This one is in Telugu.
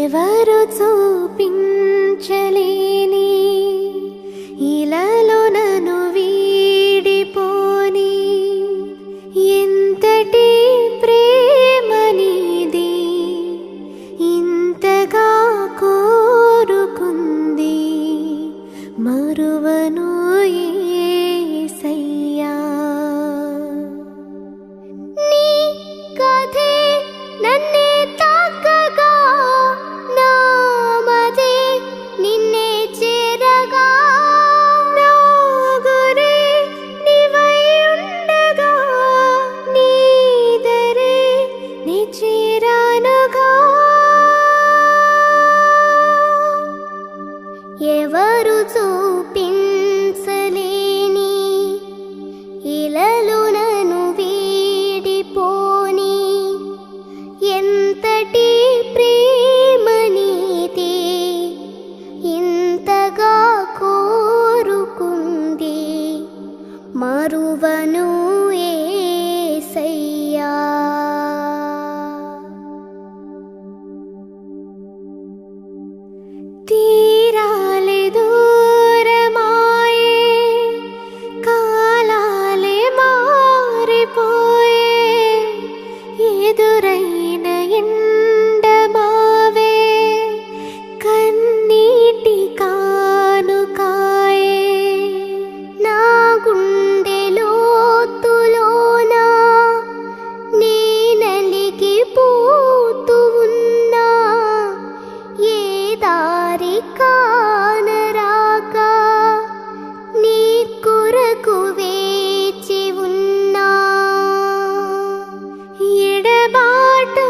ఎవరు చూపించలేని ఇలాలో నన్ను వీడిపోని ఎంతటి ప్రేమ నీది ఇంతగా కోరుకుంది మరువను యేసయ్యా. నీ కథే నన్నే తాకగా నా మదే నిన్నే చేరగా నా గురే నీవై ఉండగా నీ దరే నీ చేరానుగా. ఎవరు చూపించలేని ఇలాలో నన్ను వీడిపోని ఎంతటి ప్రేమ నీది ఇంతగా కోరుకుంది మరువను యేసయ్యా. తీరాలే దూరమాయే కాలాలే మారిపోయే ఎదురైన ఎండమావే కన్నీటి కానుకాయే నా గుండె లోతులోన నీ నలిగి పోతూ ఉన్నా ఏ దారి కానరాక నీ కొరకు వేచి ఉన్నా ఎడబాటు